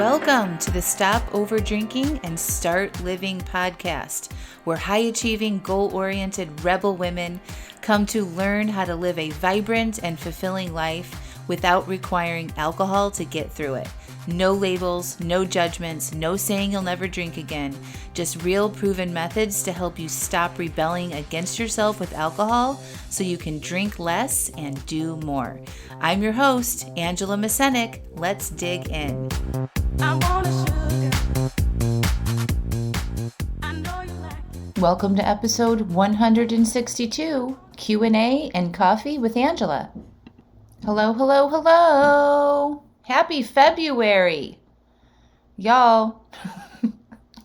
Welcome to the Stop Over Drinking and Start Living podcast, where high-achieving, goal-oriented rebel women come to learn how to live a vibrant and fulfilling life without requiring alcohol to get through it. No labels, no judgments, no saying you'll never drink again. Just real proven methods to help you stop rebelling against yourself with alcohol so you can drink less and do more. I'm your host, Angela Mascenik. Let's dig in. Welcome to episode 162, Q&A and Coffee with Angela. Hello, hello, hello. Happy February. Y'all,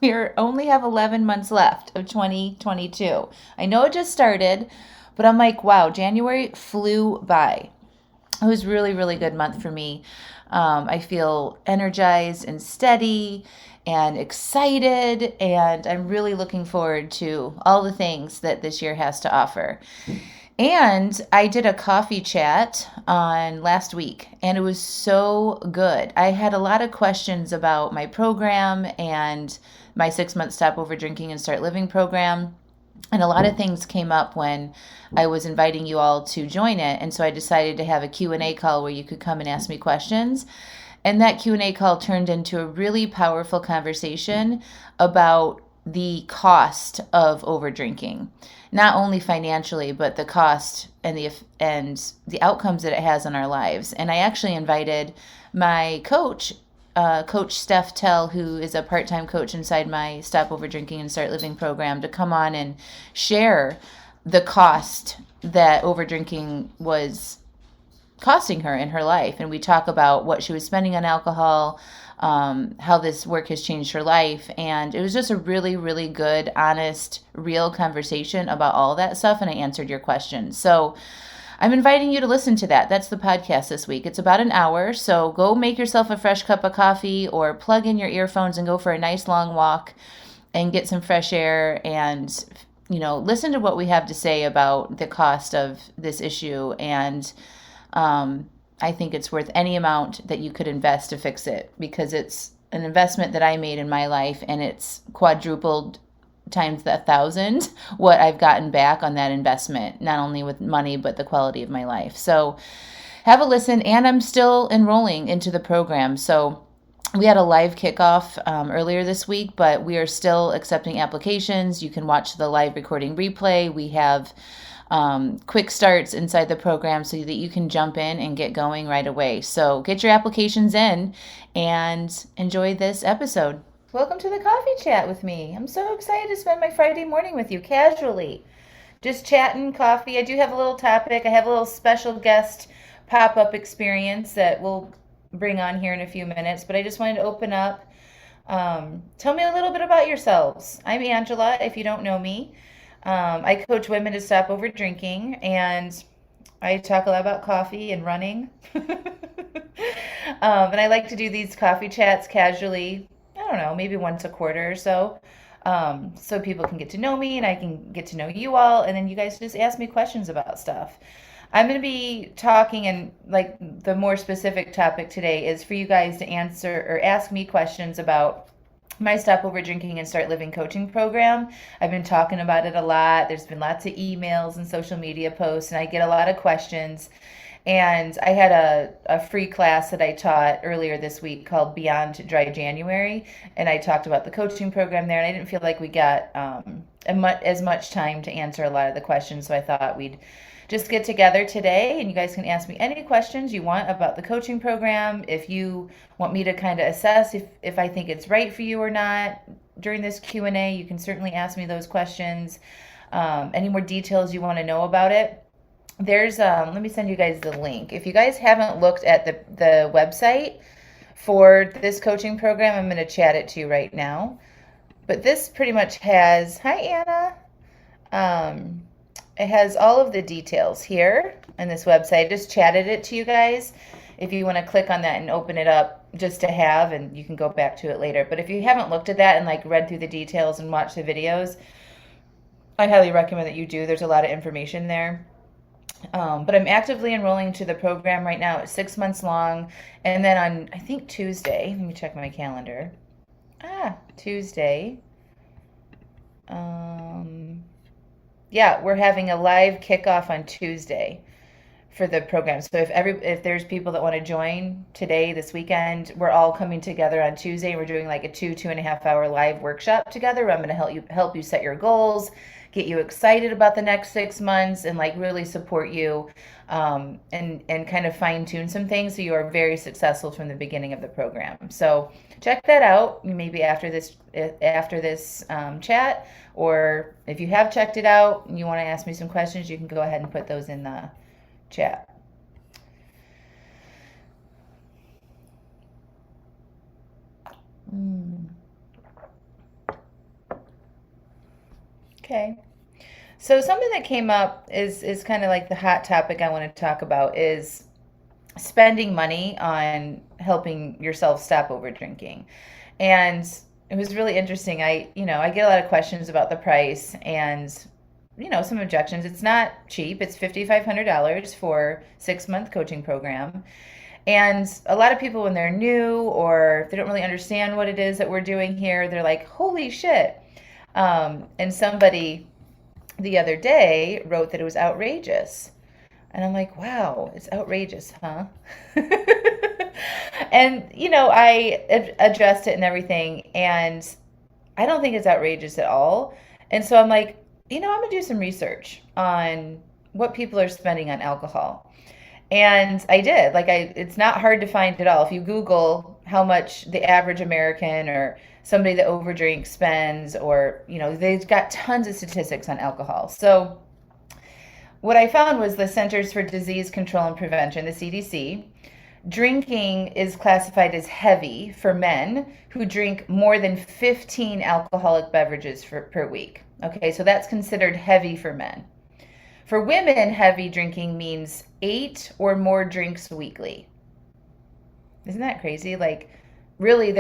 we only have 11 months left of 2022. I know it just started, but I'm like, wow, January flew by. It was really, really good month for me. I feel energized and steady and excited, and I'm really looking forward to all the things that this year has to offer. And I did a coffee chat on last week, and it was so good. I had a lot of questions about my program and my 6-month Stop Over Drinking and Start Living program. And a lot of things came up when I was inviting you all to join it. And so I decided to have a Q&A call where you could come and ask me questions. And that Q&A call turned into a really powerful conversation about the cost of over drinking. Not only financially, but the cost and the outcomes that it has on our lives. And I actually invited my coach, Coach Steph Tell, who is a part-time coach inside my Stop Over Drinking and Start Living program, to come on and share the cost that over drinking was costing her in her life. And we talk about what she was spending on alcohol, how this work has changed her life. And it was just a really, really good, honest, real conversation about all that stuff. And I answered your questions. So I'm inviting you to listen to that. That's the podcast this week. It's about an hour. So go make yourself a fresh cup of coffee or plug in your earphones and go for a nice long walk and get some fresh air and, listen to what we have to say about the cost of this issue. And, I think it's worth any amount that you could invest to fix it, because it's an investment that I made in my life, and it's quadrupled times 1,000 what I've gotten back on that investment, not only with money, but the quality of my life. So have a listen, and I'm still enrolling into the program. So we had a live kickoff earlier this week, but we are still accepting applications. You can watch the live recording replay. We have quick starts inside the program so that you can jump in and get going right away. So get your applications in and enjoy this episode. Welcome to the coffee chat with me. I'm so excited to spend my Friday morning with you casually. Just chatting, coffee. I do have a little topic. I have a little special guest pop-up experience that we'll bring on here in a few minutes, but I just wanted to open up. Tell me a little bit about yourselves. I'm Angela, if you don't know me. I coach women to stop over drinking, and I talk a lot about coffee and running. And I like to do these coffee chats casually, I don't know, maybe once a quarter or so, so people can get to know me and I can get to know you all, and then you guys just ask me questions about stuff. I'm going to be talking, and like the more specific topic today is for you guys to answer or ask me questions about my Stop Over Drinking and Start Living coaching program. I've been talking about it a lot. There's been lots of emails and social media posts, and I get a lot of questions. And I had a free class that I taught earlier this week called Beyond Dry January, and I talked about the coaching program there, and I didn't feel like we got as much time to answer a lot of the questions, so I thought we'd just get together today, and you guys can ask me any questions you want about the coaching program. If you want me to kind of assess if I think it's right for you or not during this Q&A, you can certainly ask me those questions. Any more details you want to know about it, there's let me send you guys the link. If you guys haven't looked at the website for this coaching program, I'm going to chat it to you right now. But this pretty much has, hi Anna, it has all of the details here on this website. I just chatted it to you guys. If you want to click on that and open it up just to have, and you can go back to it later. But if you haven't looked at that and like read through the details and watched the videos, I highly recommend that you do. There's a lot of information there. But I'm actively enrolling to the program right now. It's 6 months long. And then on, I think Tuesday, let me check my calendar. Tuesday. Yeah, we're having a live kickoff on Tuesday for the program. So if there's people that want to join today, this weekend, we're all coming together on Tuesday. We're doing like a 2.5 hour live workshop together where I'm going to help you set your goals, get you excited about the next 6 months, and like really support you, and kind of fine tune some things so you are very successful from the beginning of the program. So check that out. Maybe after this chat, or if you have checked it out and you want to ask me some questions, you can go ahead and put those in the chat. Okay. So something that came up is kind of like the hot topic I want to talk about is spending money on helping yourself stop over drinking. And it was really interesting. I get a lot of questions about the price and some objections. It's not cheap. It's $5,500 for 6 month coaching program. And a lot of people, when they're new or they don't really understand what it is that we're doing here, they're like, holy shit. And somebody the other day wrote that it was outrageous. And I'm like, wow, it's outrageous, huh? And, I addressed it and everything. And I don't think it's outrageous at all. And so I'm like, I'm going to do some research on what people are spending on alcohol. And I did. It's not hard to find at all. If you Google how much the average American or somebody that overdrinks spends, or, they've got tons of statistics on alcohol. So what I found was the Centers for Disease Control and Prevention, the CDC, drinking is classified as heavy for men who drink more than 15 alcoholic beverages per week. Okay, so that's considered heavy for men. For women, heavy drinking means 8 or more drinks weekly. Isn't that crazy? Really,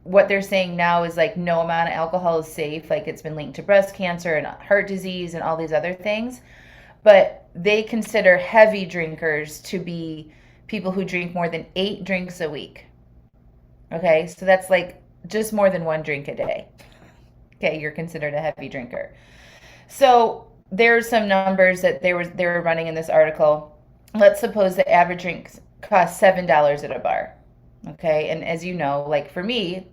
what they're saying now is no amount of alcohol is safe. It's been linked to breast cancer and heart disease and all these other things. But they consider heavy drinkers to be people who drink more than 8 drinks a week. Okay, so that's just more than 1 drink a day. Okay, you're considered a heavy drinker. So there's some numbers that they were running in this article. Let's suppose the average drink costs $7 at a bar. Okay, and as you know, for me,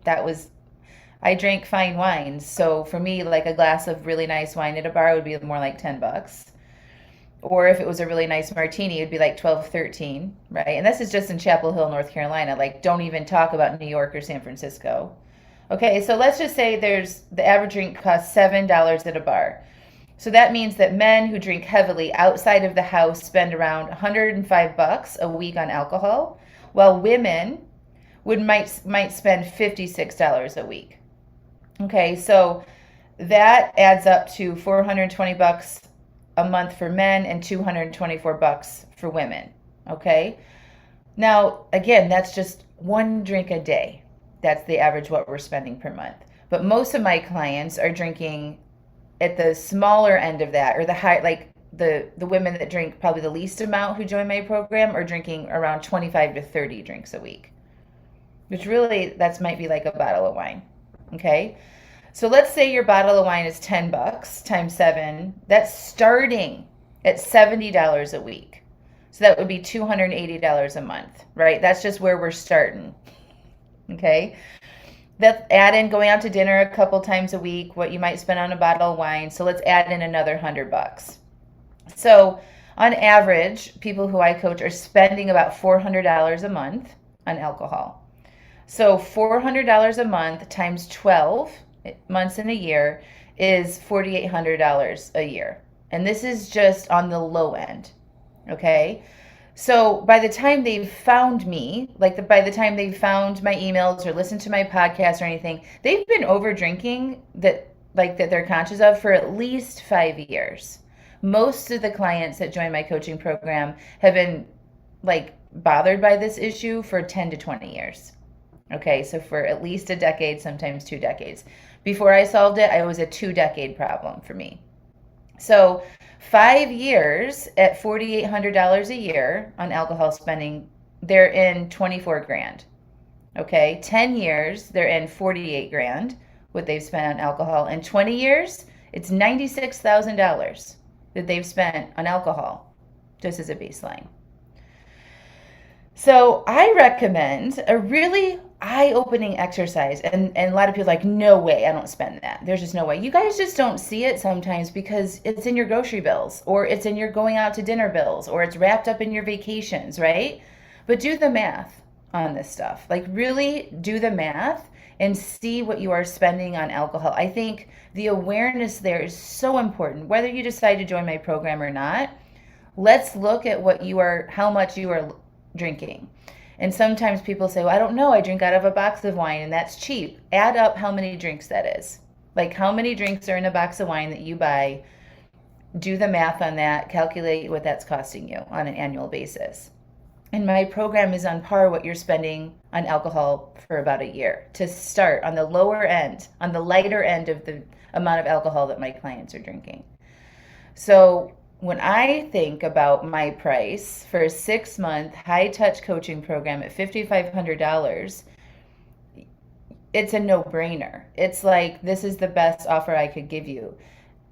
I drank fine wines. So for me, a glass of really nice wine at a bar would be more like $10. Or if it was a really nice martini, it'd be like 12, 13, right? And this is just in Chapel Hill, North Carolina. Don't even talk about New York or San Francisco. Okay, so let's just say the average drink costs $7 at a bar. So that means that men who drink heavily outside of the house spend around $105 a week on alcohol, while women might spend $56 a week. Okay, so that adds up to $420 a month for men and $224 for women. Okay, now again, that's just 1 drink a day. That's the average what we're spending per month. But most of my clients are drinking at the smaller end of that, or the high, the women that drink probably the least amount who join my program are drinking around 25 to 30 drinks a week, which really, that might be like a bottle of wine. Okay, so let's say your bottle of wine is $10 times 7. That's starting at $70 a week. So that would be $280 a month, right? That's just where we're starting. Okay, let's add in going out to dinner a couple times a week, what you might spend on a bottle of wine. So let's add in another $100. So on average, people who I coach are spending about $400 a month on alcohol. So $400 a month times 12 months in a year is $4,800 a year. And this is just on the low end. Okay, so by the time they've found me, by the time they've found my emails or listened to my podcast or anything, they've been over drinking that they're conscious of for at least 5 years. Most of the clients that join my coaching program have been bothered by this issue for 10 to 20 years. Okay, so for at least a decade, sometimes 2 decades. Before I solved it, it was a 2-decade problem for me. So 5 years at $4,800 a year on alcohol spending, they're in 24 grand. Okay, 10 years, they're in 48 grand, what they've spent on alcohol. In 20 years, it's $96,000 that they've spent on alcohol, just as a baseline. So I recommend a really eye-opening exercise. And a lot of people are like, no way, I don't spend that. There's just no way. You guys just don't see it sometimes because it's in your grocery bills, or it's in your going out to dinner bills, or it's wrapped up in your vacations, right? But do the math on this stuff. Like, really do the math and see what you are spending on alcohol. I think the awareness there is so important. Whether you decide to join my program or not, let's look at how much you are drinking. And sometimes people say, well, I don't know, I drink out of a box of wine and that's cheap. Add up how many drinks that is. Like, how many drinks are in a box of wine that you buy? Do the math on that, calculate what that's costing you on an annual basis. And my program is on par what you're spending on alcohol for about a year to start on the lower end, on the lighter end of the amount of alcohol that my clients are drinking. So when I think about my price for a 6-month high touch coaching program at $5,500, it's a no brainer. It's like, this is the best offer I could give you.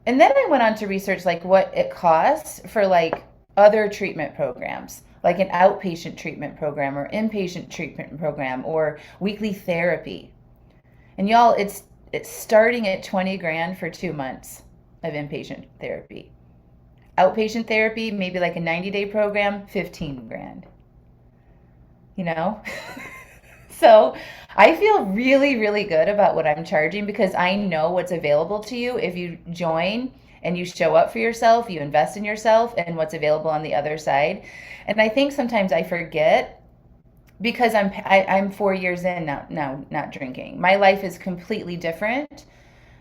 And then I went on to research like what it costs for like other treatment programs, like an outpatient treatment program or inpatient treatment program or weekly therapy. And y'all, it's starting at 20 grand for 2 months of inpatient therapy. Outpatient therapy, maybe like a 90-day program, 15 grand. You know? So I feel really, really good about what I'm charging because I know what's available to you if you join and you show up for yourself, you invest in yourself, and what's available on the other side. And I think sometimes I forget because I'm 4 years in now not drinking. My life is completely different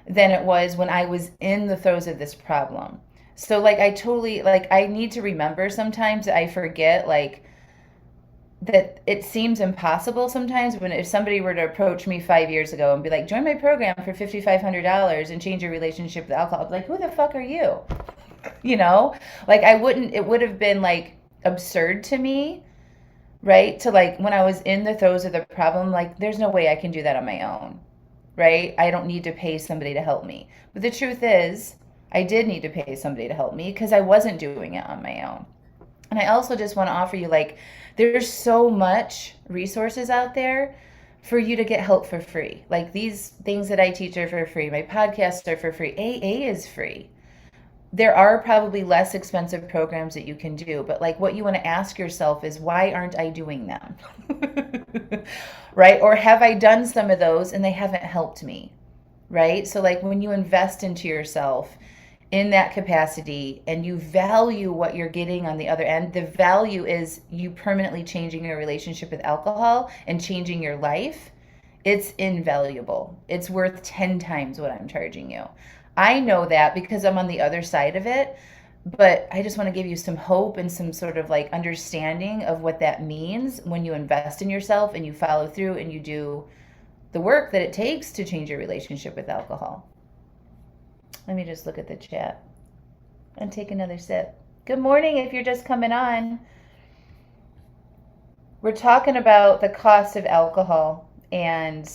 than it was when I was in the throes of this problem. So like I need to remember sometimes that I forget like that it seems impossible sometimes when if somebody were to approach me 5 years ago and be like, join my program for $5,500 and change your relationship with alcohol, I'd be like, who the fuck are you? You know, like it would have been like absurd to me, right? To like when I was in the throes of the problem, like there's no way I can do that on my own, right? I don't need to pay somebody to help me. But the truth is, I did need to pay somebody to help me because I wasn't doing it on my own. And I also just want to offer you like, there's so much resources out there for you to get help for free. Like these things that I teach are for free. My podcasts are for free. AA is free. There are probably less expensive programs that you can do, but like what you want to ask yourself is, why aren't I doing them? Right? Or have I done some of those and they haven't helped me? Right? So like when you invest into yourself in that capacity and you value what you're getting on the other end, the value is you permanently changing your relationship with alcohol and changing your life. It's invaluable. It's worth 10 times what I'm charging you. I know that because I'm on the other side of it, but I just want to give you some hope and some sort of like understanding of what that means when you invest in yourself and you follow through and you do the work that it takes to change your relationship with alcohol. Let me just look at the chat and take another sip. Good morning if you're just coming on. We're talking about the cost of alcohol and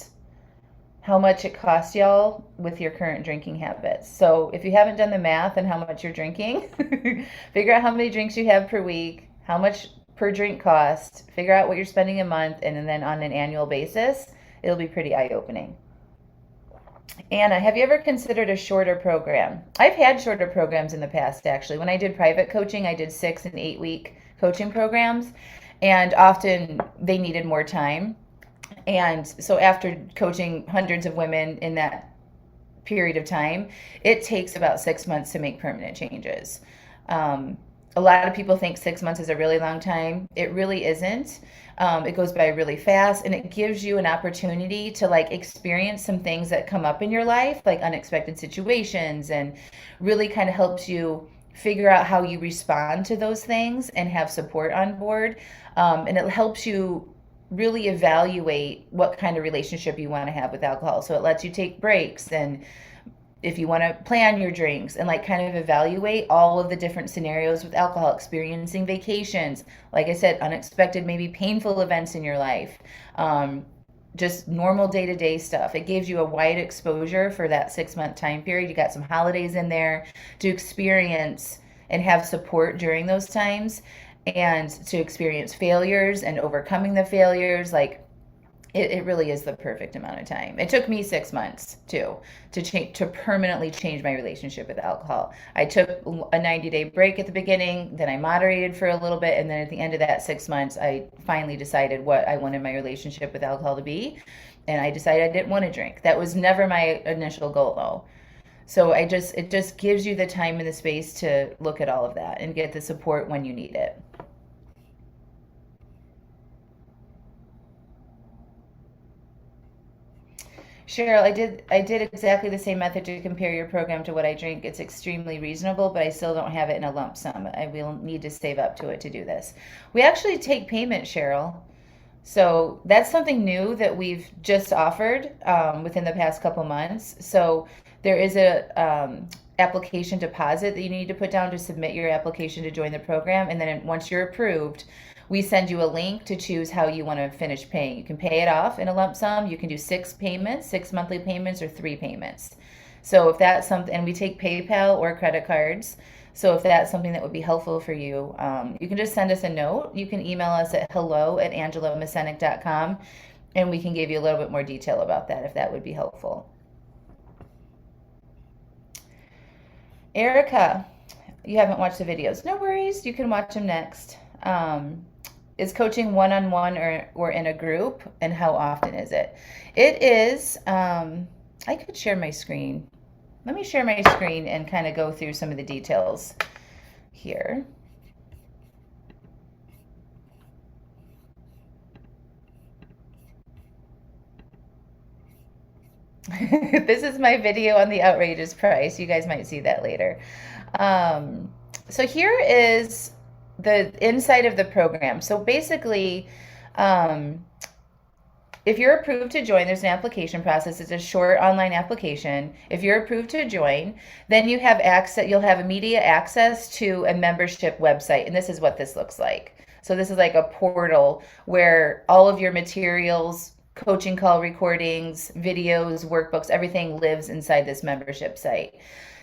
how much it costs y'all with your current drinking habits. So if you haven't done the math on how much you're drinking, figure out how many drinks you have per week, how much per drink cost, figure out what you're spending a month, and then on an annual basis, it'll be pretty eye-opening. Anna, have you ever considered a shorter program? I've had shorter programs in the past, actually. When I did private coaching, I did 6 and 8 week coaching programs, and often they needed more time. And so after coaching hundreds of women in that period of time, it takes about 6 months to make permanent changes. A lot of people think 6 months is a really long time. It really isn't. It goes by really fast, and it gives you an opportunity to like experience some things that come up in your life, like unexpected situations, and really kind of helps you figure out how you respond to those things and have support on board. And it helps you really evaluate what kind of relationship you want to have with alcohol. So it lets you take breaks, and if you want to plan your drinks and like kind of evaluate all of the different scenarios with alcohol, experiencing vacations, like I said, unexpected, maybe painful events in your life, just normal day-to-day stuff. It gives you a wide exposure for that 6-month time period. You got some holidays in there to experience and have support during those times, and to experience failures and overcoming the failures. Like it really is the perfect amount of time. It took me 6 months too to permanently change my relationship with alcohol. I took a 90-day break at the beginning, then I moderated for a little bit, and then at the end of that 6 months, I finally decided what I wanted my relationship with alcohol to be, and I decided I didn't want to drink. That was never my initial goal though. So it just gives you the time and the space to look at all of that and get the support when you need it. Cheryl, I did exactly the same method to compare your program to what I drink. It's extremely reasonable, but I still don't have it in a lump sum. I will need to save up to it to do this. We actually take payment, Cheryl. So that's something new that we've just offered within the past couple months. So there is a application deposit that you need to put down to submit your application to join the program. And then once you're approved, we send you a link to choose how you want to finish paying. You can pay it off in a lump sum. You can do 6 payments, 6 monthly payments, or 3 payments. So if that's something, and we take PayPal or credit cards. So if that's something that would be helpful for you, you can just send us a note. You can email us at hello@angelamascenik.com, and we can give you a little bit more detail about that if that would be helpful. Erica, you haven't watched the videos. No worries, you can watch them next. Is coaching one-on-one or in a group, and how often is it? It is, I could share my screen. Let me share my screen and kind of go through some of the details here. This is my video on the outrageous price. You guys might see that later. So here is the inside of the program. So basically, if you're approved to join, there's an application process. It's a short online application. If you're approved to join, then you have access, you'll have immediate access to a membership website. And this is what this looks like. So this is like a portal where all of your materials, coaching call recordings, videos, workbooks, everything lives inside this membership site.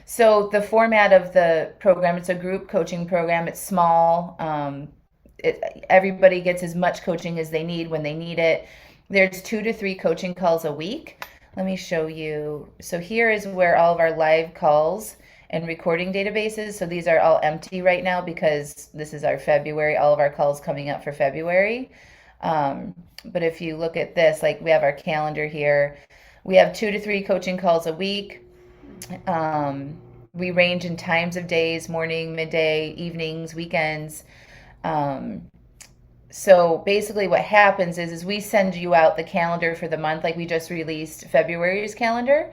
So the format of the program, it's a group coaching program. It's small. Everybody gets as much coaching as they need when they need it. There's 2 to 3 coaching calls a week. Let me show you. So here is where all of our live calls and recording databases. So these are all empty right now because this is our February, all of our calls coming up for February. But if you look at this, like we have our calendar here, we have 2 to 3 coaching calls a week. We range in times of days, morning, midday, evenings, weekends. So basically what happens is we send you out the calendar for the month, like we just released February's calendar.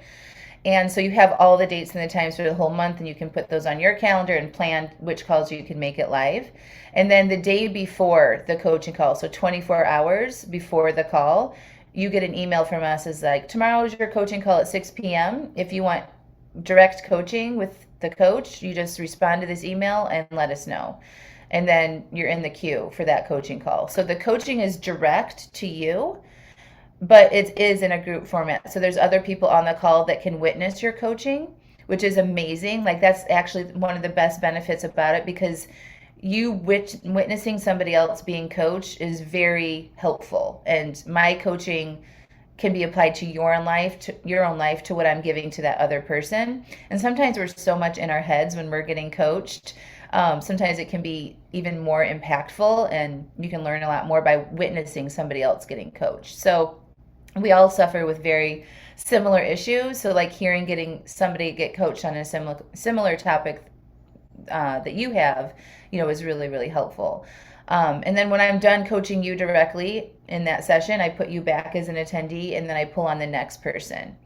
And so you have all the dates and the times for the whole month, and you can put those on your calendar and plan which calls you can make it live. And then the day before the coaching call, so 24 hours before the call, you get an email from us as like, tomorrow is your coaching call at 6 p.m. If you want direct coaching with the coach, you just respond to this email and let us know. And then you're in the queue for that coaching call. So the coaching is direct to you, but it is in a group format. So there's other people on the call that can witness your coaching, which is amazing. Like that's actually one of the best benefits about it, because you witnessing somebody else being coached is very helpful. And my coaching can be applied to your own life, to what I'm giving to that other person. And sometimes we're so much in our heads when we're getting coached. Sometimes it can be even more impactful, and you can learn a lot more by witnessing somebody else getting coached. So we all suffer with very similar issues. So like getting somebody get coached on a similar topic that you have, is really, really helpful. And then when I'm done coaching you directly in that session, I put you back as an attendee, and then I pull on the next person.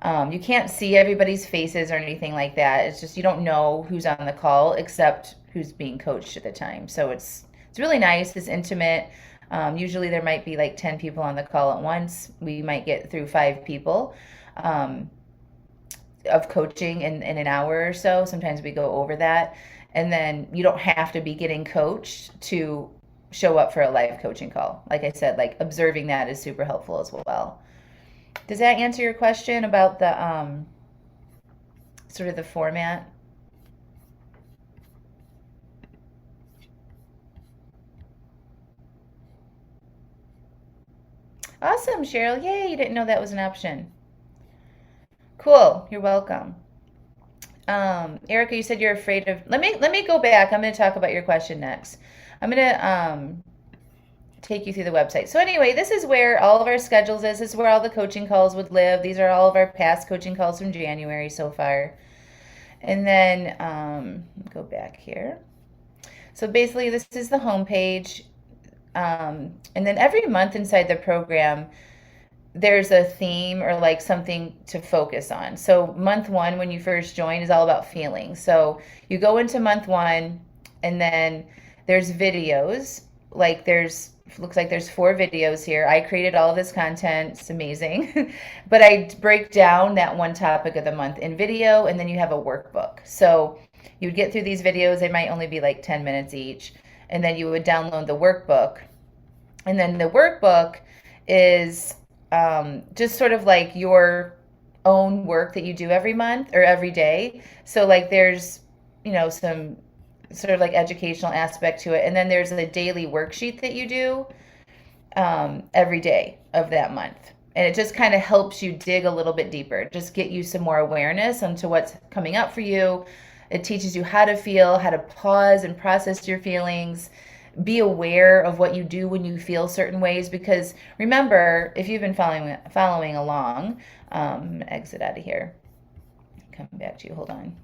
You can't see everybody's faces or anything like that. It's just you don't know who's on the call except who's being coached at the time. So it's really nice. It's intimate. Usually there might be like 10 people on the call at once. We might get through 5 people. of coaching in an hour or so. Sometimes we go over that. And then you don't have to be getting coached to show up for a live coaching call. Like I said, like observing that is super helpful as well. Does that answer your question about the sort of the format? Awesome, Cheryl. Yay, you didn't know that was an option. Cool. You're welcome. Erica, you said you're afraid of. Let me go back. I'm going to talk about your question next. I'm going to take you through the website. So anyway, this is where all of our schedules is. This is where all the coaching calls would live. These are all of our past coaching calls from January so far. And then go back here. So basically, this is the homepage. And then every month inside the program, there's a theme or like something to focus on. So month one, when you first join, is all about feelings. So you go into month one, and then there's videos. Like looks like there's 4 videos here. I created all of this content. It's amazing. But I break down that one topic of the month in video, and then you have a workbook. So you'd get through these videos. They might only be like 10 minutes each. And then you would download the workbook. And then the workbook is just sort of like your own work that you do every month or every day. So like there's, some sort of like educational aspect to it. And then there's a daily worksheet that you do every day of that month. And it just kind of helps you dig a little bit deeper, just get you some more awareness onto what's coming up for you. It teaches you how to feel, how to pause and process your feelings, be aware of what you do when you feel certain ways. Because remember, if you've been following along, I'm gonna exit out of here. Come back to you. Hold on.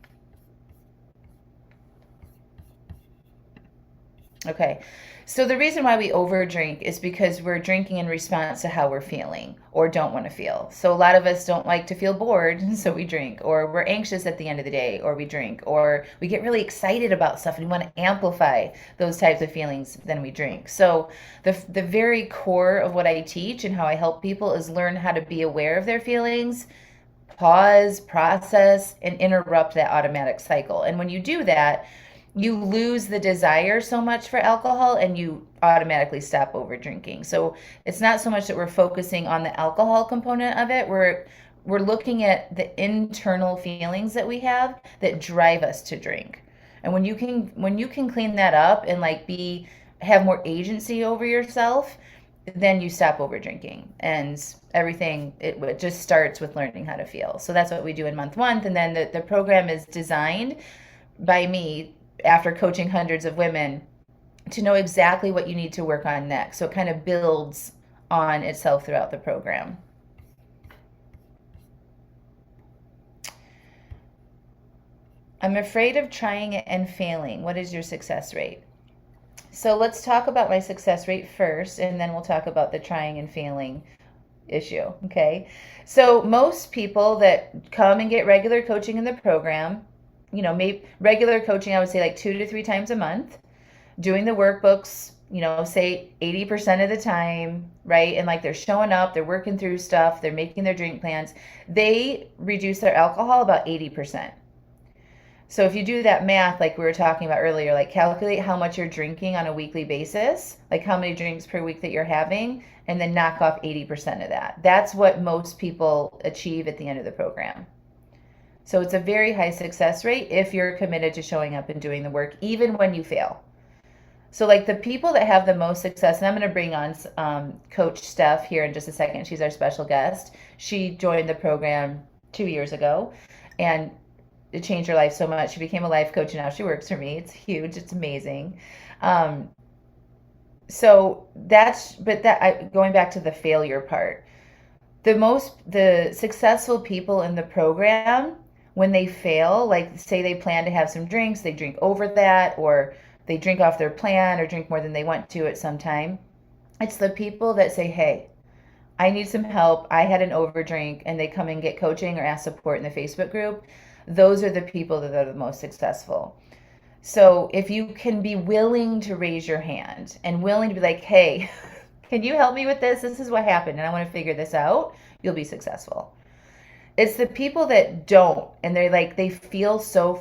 Okay. So the reason why we overdrink is because we're drinking in response to how we're feeling or don't want to feel. So a lot of us don't like to feel bored, so we drink, or we're anxious at the end of the day, or we drink, or we get really excited about stuff and we want to amplify those types of feelings, then we drink. So the very core of what I teach and how I help people is learn how to be aware of their feelings, pause, process, and interrupt that automatic cycle. And when you do that, you lose the desire so much for alcohol and you automatically stop over drinking. So it's not so much that we're focusing on the alcohol component of it. We're looking at the internal feelings that we have that drive us to drink. And when you can clean that up and like have more agency over yourself, then you stop over drinking. And everything, it just starts with learning how to feel. So that's what we do in month one. And then the program is designed by me after coaching hundreds of women to know exactly what you need to work on next. So it kind of builds on itself throughout the program. I'm afraid of trying it and failing. What is your success rate? So let's talk about my success rate first, and then we'll talk about the trying and failing issue. Okay. So most people that come and get regular coaching in the program, maybe regular coaching, I would say like 2 to 3 times a month, doing the workbooks, say 80% of the time, right? And like they're showing up, they're working through stuff, they're making their drink plans. They reduce their alcohol about 80%. So if you do that math, like we were talking about earlier, like calculate how much you're drinking on a weekly basis, like how many drinks per week that you're having, and then knock off 80% of that. That's what most people achieve at the end of the program. So it's a very high success rate if you're committed to showing up and doing the work, even when you fail. So like the people that have the most success, and I'm going to bring on Coach Steph here in just a second. She's our special guest. She joined the program 2 years ago, and it changed her life so much. She became a life coach, and now she works for me. It's huge. It's amazing. So going back to the failure part, the successful people in the program, when they fail, like say they plan to have some drinks, they drink over that, or they drink off their plan or drink more than they want to at some time. It's the people that say, hey, I need some help. I had an overdrink, and they come and get coaching or ask support in the Facebook group. Those are the people that are the most successful. So if you can be willing to raise your hand and willing to be like, hey, can you help me with this? This is what happened, and I want to figure this out. You'll be successful. It's the people that don't, and they're like they feel so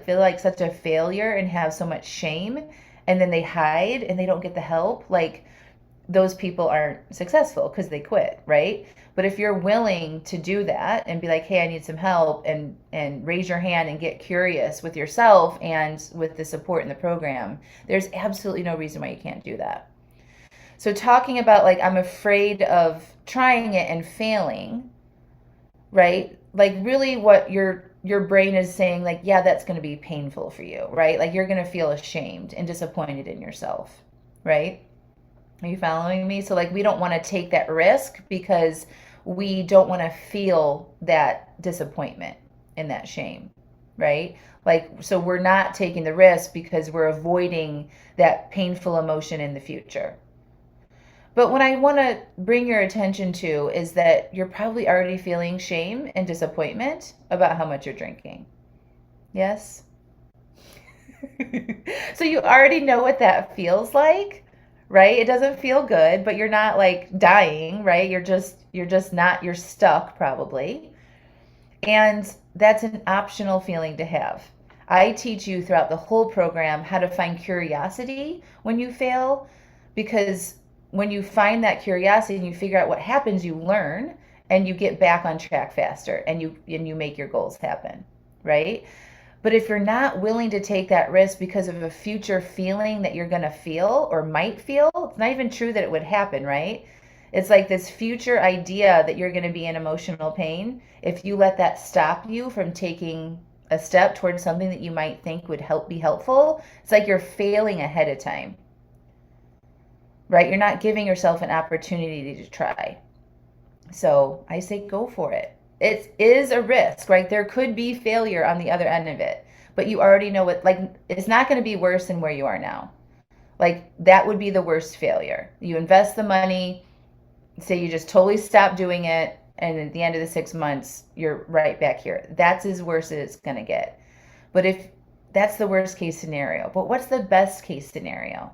feel like such a failure and have so much shame, and then they hide and they don't get the help. Like those people aren't successful because they quit, right? But if you're willing to do that and be like, hey, I need some help, and raise your hand and get curious with yourself and with the support in the program, there's absolutely no reason why you can't do that. So talking about like I'm afraid of trying it and failing, right? Like really what your brain is saying, like, yeah, that's going to be painful for you, right? Like you're going to feel ashamed and disappointed in yourself, right? Are you following me? So like we don't want to take that risk because we don't want to feel that disappointment and that shame, right? Like so we're not taking the risk because we're avoiding that painful emotion in the future. But what I want to bring your attention to is that you're probably already feeling shame and disappointment about how much you're drinking. Yes? So you already know what that feels like, right? It doesn't feel good, but you're not like dying, right? You're just not you're stuck probably. And that's an optional feeling to have. I teach you throughout the whole program how to find curiosity when you fail, because when you find that curiosity and you figure out what happens, you learn and you get back on track faster and you make your goals happen, right? But if you're not willing to take that risk because of a future feeling that you're going to feel or might feel, it's not even true that it would happen, right? It's like this future idea that you're going to be in emotional pain. If you let that stop you from taking a step towards something that you might think would be helpful, it's like you're failing ahead of time, right? You're not giving yourself an opportunity to try. So I say go for it. It is a risk, right? There could be failure on the other end of it, but you already know what, like, it's not going to be worse than where you are now. Like, that would be the worst failure. You invest the money, say you just totally stop doing it, and at the end of the 6 months, you're right back here. That's as worse as it's going to get. But if that's the worst case scenario, but what's the best case scenario?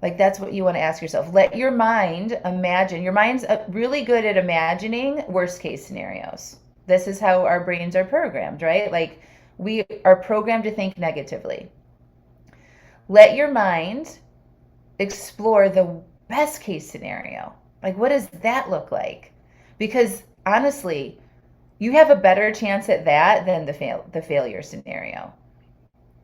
Like that's what you want to ask yourself. Let your mind imagine. Your mind's really good at imagining worst case scenarios. This is how our brains are programmed, right? Like we are programmed to think negatively. Let your mind explore the best case scenario. Like what does that look like? Because honestly, you have a better chance at that than the failure scenario.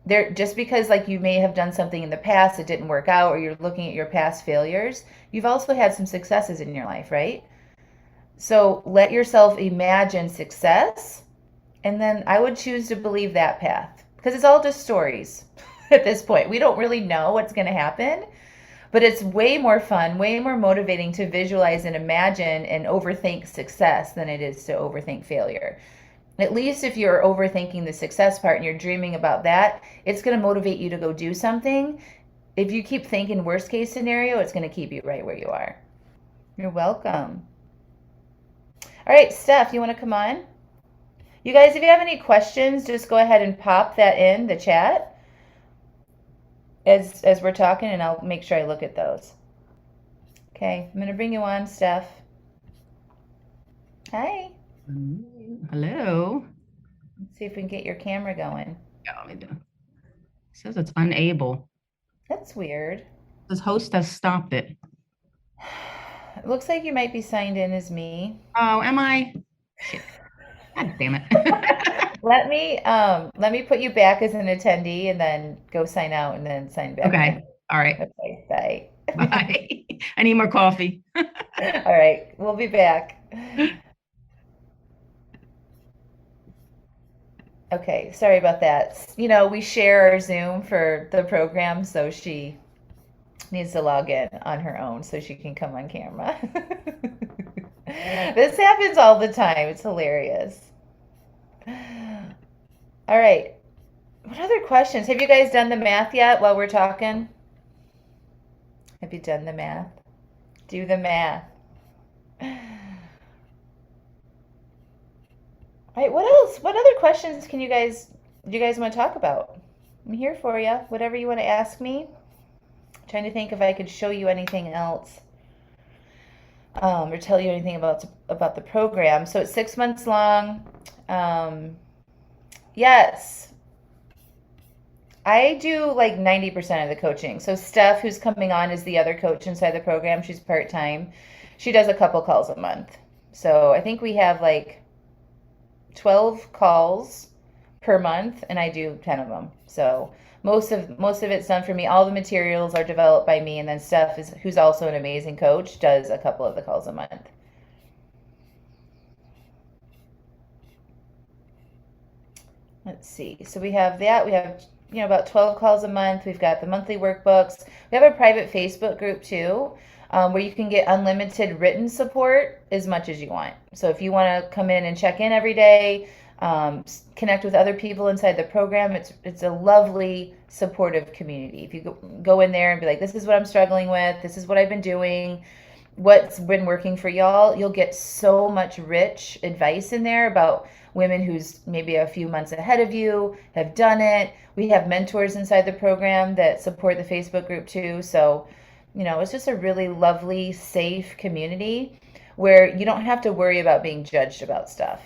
There, just because like you may have done something in the past that didn't work out, or you're looking at your past failures, you've also had some successes in your life, right? So let yourself imagine success, and then I would choose to believe that path because it's all just stories at this point. We don't really know what's going to happen, but it's way more fun, way more motivating to visualize and imagine and overthink success than it is to overthink failure. At least if you're overthinking the success part and you're dreaming about that, it's going to motivate you to go do something. If you keep thinking worst case scenario, it's going to keep you right where you are. You're welcome. All right, Steph, you want to come on? You guys, if you have any questions, just go ahead and pop that in the chat as we're talking, and I'll make sure I look at those. Okay, I'm going to bring you on, Steph. Hi. Hello. Let's see if we can get your camera going. Yeah, it says it's unable. That's weird. This host has stopped it. It looks like you might be signed in as me. Oh, am I? Shit. God damn it. Let me put you back as an attendee and then go sign out and then sign back Okay. in. All right. Okay, bye. Bye. I need more coffee. All right, we'll be back. Okay, sorry about that. You know, we share our Zoom for the program, so she needs to log in on her own so she can come on camera. This happens all the time. It's hilarious. All right. What other questions? Have you guys done the math yet while we're talking? Have you done the math? Do the math. All right, what else? What other questions do you guys want to talk about? I'm here for you. Whatever you want to ask me. I'm trying to think if I could show you anything else. or tell you anything about the program. So it's 6 months long. Um, yes, I do like 90% of the coaching. So Steph, who's coming on, is the other coach inside the program. She's part time. She does a couple calls a month. So I think we have like 12 calls per month, and I do 10 of them. So most of it's done for me. All the materials are developed by me, and then Steph is who's also an amazing coach, does a couple of the calls a month. Let's see. So we have that. We have about 12 calls a month. We've got the monthly workbooks. We have a private Facebook group too, where you can get unlimited written support as much as you want. So if you want to come in and check in every day, connect with other people inside the program, it's a lovely supportive community. If you go in there and be like, this is what I'm struggling with, this is what I've been doing, what's been working for y'all, you'll get so much rich advice in there about women who's maybe a few months ahead of you have done it. We have mentors inside the program that support the Facebook group too. So, it's just a really lovely, safe community where you don't have to worry about being judged about stuff.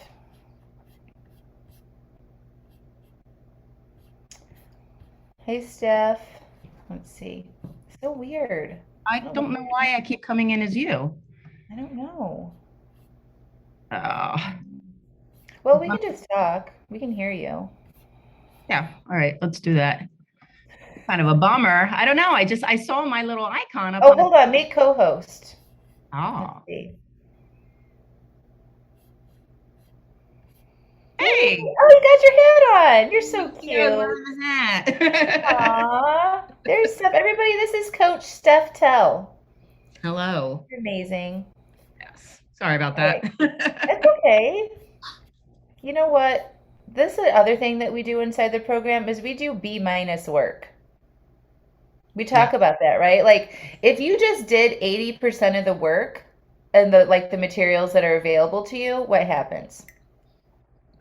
Hey, Steph. Let's see. So weird. I I don't know. don't know why I keep coming in as you. I don't know. Uh, Well, we can just talk. We can hear you. yeah. All right. Let's do that. Kind of a bummer. I don't know. I saw my little icon up Oh, on the. hold on. Make co-host. Let's Oh, see. Yay! hey. Oh, you got your hat on. You're so Yeah, where cute. was that? Aw. There's Steph. Everybody, this is Coach Steph Tell. Hello. You're amazing. Yes. Sorry about All right. that. That's okay. You know what? This is the other thing that we do inside the program is we do B minus work. We Yeah. talk about that, right? Like if you just did 80% of the work and the materials that are available to you, what happens?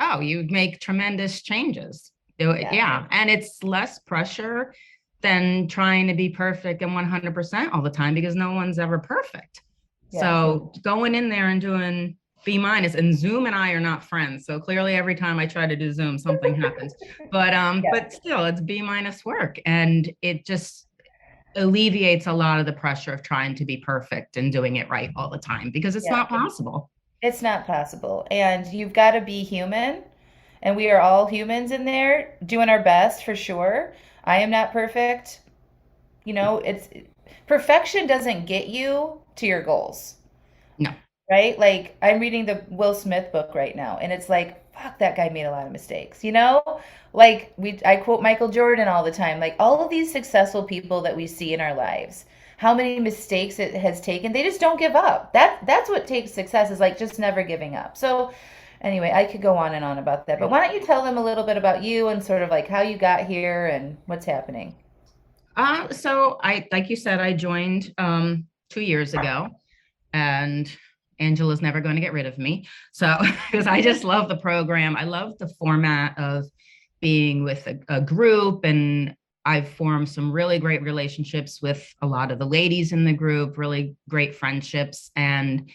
Oh, you make tremendous changes. Do it. Yeah. Yeah. And it's less pressure than trying to be perfect and 100% all the time because no one's ever perfect. Yeah. So going in there and doing B minus, and Zoom and I are not friends. So clearly every time I try to do Zoom, something happens. Yeah. But still it's B minus work. And it just alleviates a lot of the pressure of trying to be perfect and doing it right all the time because it's Yeah. not possible. It's not possible. And you've got to be human. And we are all humans in there doing our best for sure. I am not perfect. It's perfection doesn't get you to your goals, No. right? Like I'm reading the Will Smith book right now, and it's like, fuck, that guy made a lot of mistakes. Like I quote Michael Jordan all the time. Like all of these successful people that we see in our lives, how many mistakes it has taken, they just don't give up. That's what takes success, is like just never giving up. So anyway, I could go on and on about that, but why don't you tell them a little bit about you and sort of like how you got here and what's happening? So like you said, I joined 2 years ago, and Angela's never going to get rid of me. So because I just love the program, I love the format of being with a group, and I've formed some really great relationships with a lot of the ladies in the group, really great friendships, and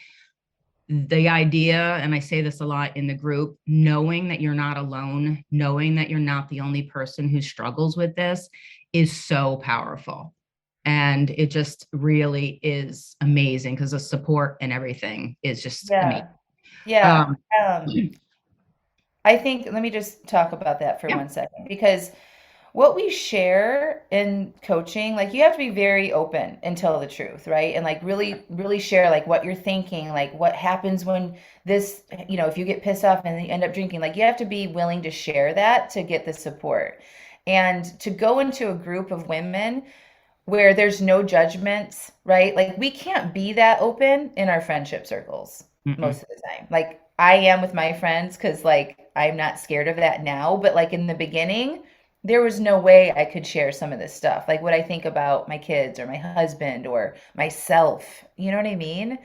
the idea, and I say this a lot in the group, knowing that you're not alone, knowing that you're not the only person who struggles with this is so powerful. And it just really is amazing because the support and everything is just amazing. Yeah. Yeah. Um, Um, I think, let me just talk about that for yeah, 1 second, because what we share in coaching, like you have to be very open and tell the truth, right? And like really, really share like what you're thinking, like what happens when if you get pissed off and you end up drinking, like you have to be willing to share that to get the support. And to go into a group of women where there's no judgments, right? Like we can't be that open in our friendship circles mm-mm, most of the time. Like I am with my friends because like I'm not scared of that now, but like in the beginning, there was no way I could share some of this stuff, like what I think about my kids or my husband or myself. You know what I mean?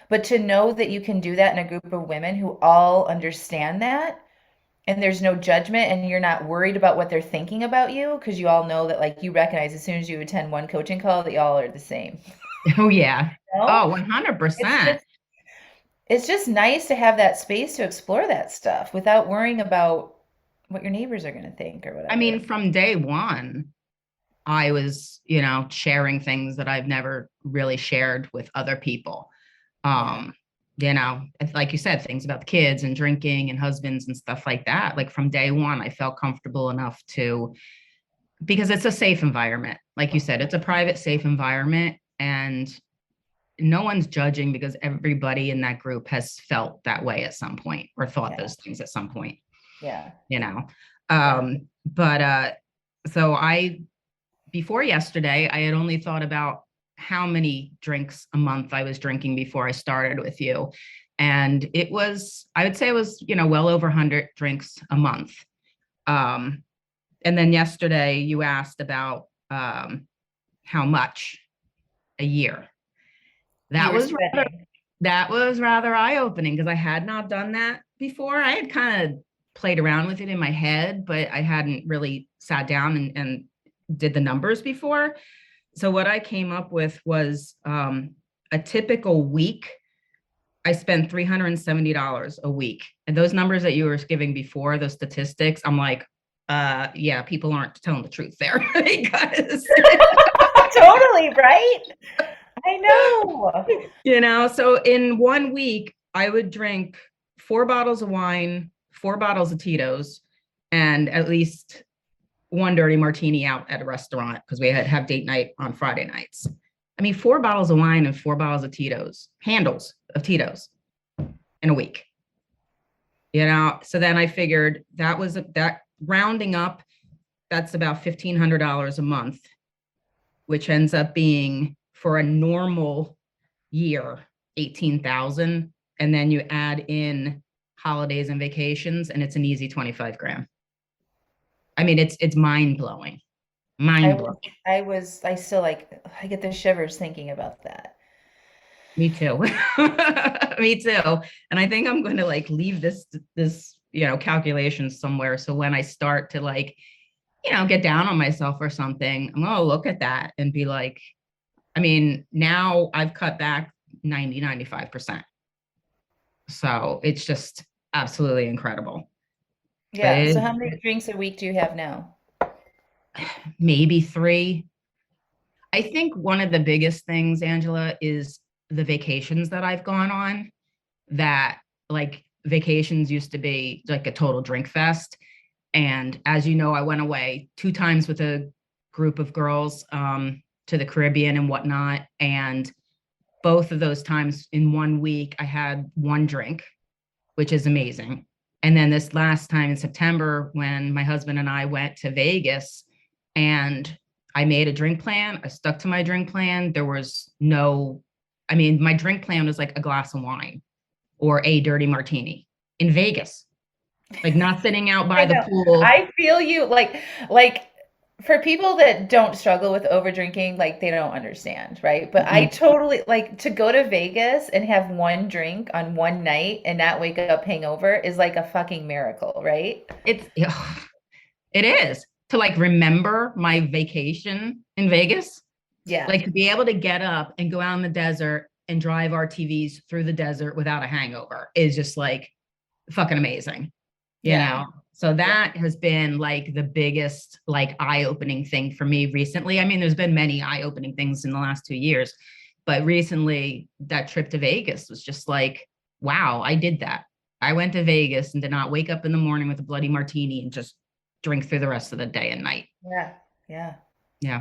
But to know that you can do that in a group of women who all understand that, and there's no judgment, and you're not worried about what they're thinking about you, because you all know that like you recognize as soon as you attend one coaching call that y'all are the same. Oh yeah. You know? Oh, It's 100%. just it's just nice to have that space to explore that stuff without worrying about what your neighbors are going to think or I mean, whatever. from day one, I was, sharing things that I've never really shared with other people. Yeah. Um, it's like you said, things about the kids and drinking and husbands and stuff like that. Like from day one, I felt comfortable enough to, because it's a safe environment. Like you said, it's a private, safe environment. And no one's judging because everybody in that group has felt that way at some point or thought Yeah. those things at some point, Yeah. you know. Yeah. But so I before yesterday, I had only thought about how many drinks a month I was drinking before I started with you. And I would say it was, well over 100 drinks a month. Um, and then yesterday you asked about how much a year. You That were was rather, spending. that was rather eye-opening because I had not done that before. I had kind of played around with it in my head, but I hadn't really sat down and did the numbers before. So what I came up with was a typical week. I spend $370 a week. And those numbers that you were giving before, those statistics, I'm like, yeah, people aren't telling the truth there because, Totally, right? I know. so in one week, I would drink 4 bottles of wine, 4 bottles of Tito's, and at least one dirty martini out at a restaurant because we had have date night on Friday nights. I mean, 4 bottles of wine and 4 bottles of Tito's, handles of Tito's in a week. So then I figured that rounding up, that's about $1,500 a month, which ends up being for a normal year, 18,000. And then you add in holidays and vacations, and it's an easy 25 grand. I mean, it's mind blowing, I mind blowing. was, I still like, I get the shivers thinking about that. Me too. Me too. And I think I'm going to like leave this calculation somewhere. So when I start to like, get down on myself or something, I'm going to look at that and be like, I mean, now I've cut back 95%. So it's just absolutely incredible. But Yeah. So how many drinks a week do you have now? maybe three. I think one of the biggest things, Angela, is the vacations that I've gone on that like vacations used to be like a total drink fest. And as you know, I went away 2 times with a group of girls to the Caribbean and whatnot. And both of those times in one week, I had one drink, which is amazing. And then this last time in September, when my husband and I went to Vegas and I made a drink plan, I stuck to my drink plan. There was no, I mean, my drink plan was like a glass of wine or a dirty martini in Vegas, like not sitting out by I the know. pool. I feel you like for people that don't struggle with over drinking, like they don't understand, right? But I Mhm. totally like to go to Vegas and have one drink on one night and not wake up hangover is like a fucking miracle, right? It's it is to like remember my vacation in Vegas, Yeah. like to be able to get up and go out in the desert and drive RTVs through the desert without a hangover is just like fucking amazing, you Yeah. know? So Yeah. that has been like the biggest like eye-opening thing for me recently. I mean, there's been many eye-opening things in the last 2 years, but recently that trip to Vegas was just like, wow, I did that. I went to Vegas and did not wake up in the morning with a bloody martini and just drink through the rest of the day and night. Yeah. Yeah. Yeah.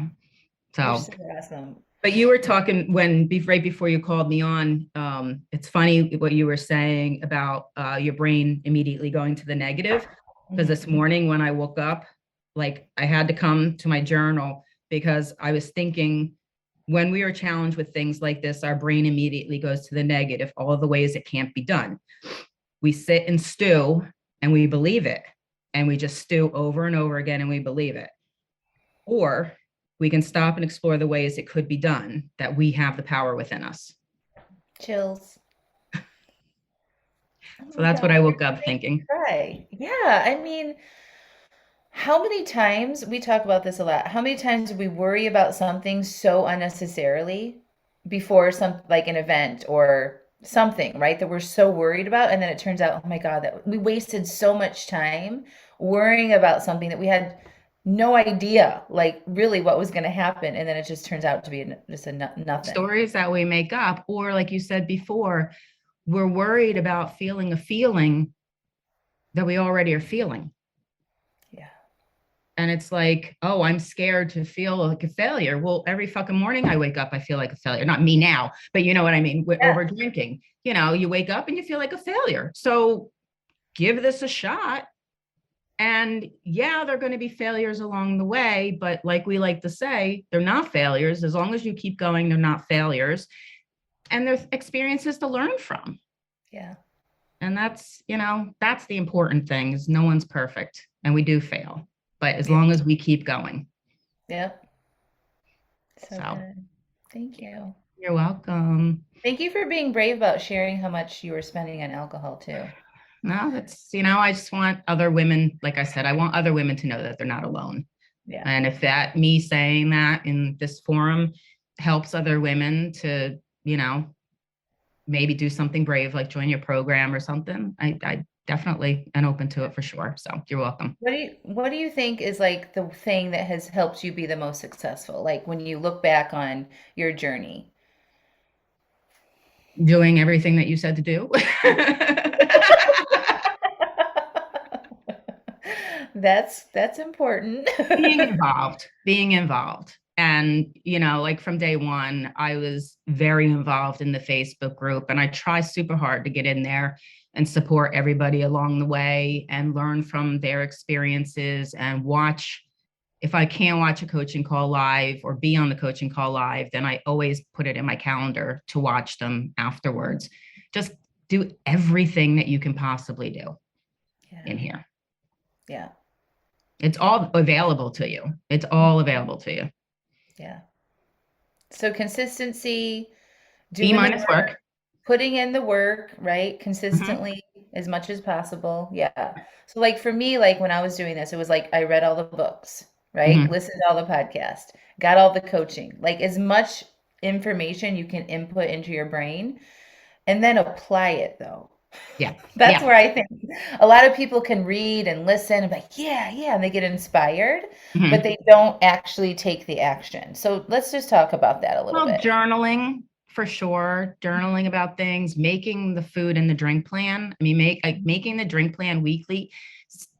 You're So so awesome. but you were talking right before you called me on. It's funny what you were saying about your brain immediately going to the negative. Because Mhm. this morning when I woke up, like I had to come to my journal because I was thinking when we are challenged with things like this, our brain immediately goes to the negative, all of the ways it can't be done. We sit and stew and we believe it. And we just stew over and over again and we believe it. Or we can stop and explore the ways it could be done, that we have the power within us. Chills. Oh So my that's what God, I you're woke gonna up make me thinking. cry. Yeah, I mean, how many times we talk about this a lot? How many times do we worry about something so unnecessarily? before some like an event or something, right? That we're so worried about. And then it turns out, oh my God, that we wasted so much time worrying about something that we had no idea, like really what was going to happen. And then it just turns out to be just a nothing. Stories that we make up, or like you said before, we're worried about feeling a feeling that we already are feeling. Yeah. And it's like, oh, I'm scared to feel like a failure. Well, every fucking morning I wake up, I feel like a failure. Not me now, but you know what I mean? Yeah. Over drinking, you wake up and you feel like a failure. So give this a shot. And yeah, they're going to be failures along the way. But like we like to say, they're not failures. As long as you keep going, they're not failures. And they're experiences to learn from. Yeah. And that's the important thing is no one's perfect and we do fail. But as Yeah. long as we keep going. Yep. So So good. Thank you. you're welcome. Thank you for being brave about sharing how much you were spending on alcohol too. No, I just want other women, like I said, I want other women to know that they're not alone. Yeah. And if that me saying that in this forum helps other women to, maybe do something brave, like join your program or something, I definitely am open to it for sure. So you're welcome. What do you think is like the thing that has helped you be the most successful? Like when you look back on your journey. Doing everything that you said to do. That's important. Being involved. And, like from day one, I was very involved in the Facebook group and I try super hard to get in there and support everybody along the way and learn from their experiences and watch. If I can't watch a coaching call live or be on the coaching call live, then I always put it in my calendar to watch them afterwards. Just do everything that you can possibly do Yeah. in here. Yeah. It's all available to you. It's all available to you. Yeah. So consistency, B doing the minus work, work. putting in the work, right? Mhm. Consistently as much as possible. Yeah. So like for me, like when I was doing this, it was like I read all the books, right? Mhm. Listened to all the podcasts, got all the coaching, like as much information you can input into your brain and then apply it though. Yeah. That's Yeah. where I think a lot of people can read and listen and be like, yeah, yeah, and they get inspired, but Mhm. they don't actually take the action. So let's just talk about that a little Well, bit. journaling for sure. Journaling about things, making the food and the drink plan. I mean, making the drink plan weekly.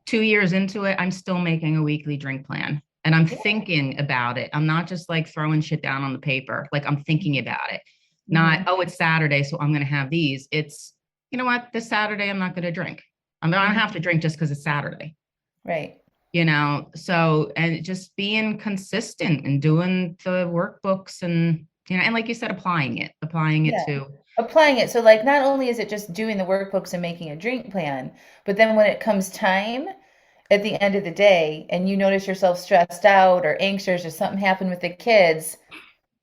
2 years into it, I'm still making a weekly drink plan. And I'm Yeah. thinking about it. I'm not just like throwing shit down on the paper. Like I'm thinking about it. Not, Hmm. oh, it's Saturday, so I'm going to have these. It's, you know what, this Saturday, I'm not going to drink. I don't Hmm. have to drink just because it's Saturday. Right. So and just being consistent and doing the workbooks and and like you said, applying it Yeah. to. Applying it. So like not only is it just doing the workbooks and making a drink plan, but then when it comes time at the end of the day and you notice yourself stressed out or anxious or something happened with the kids,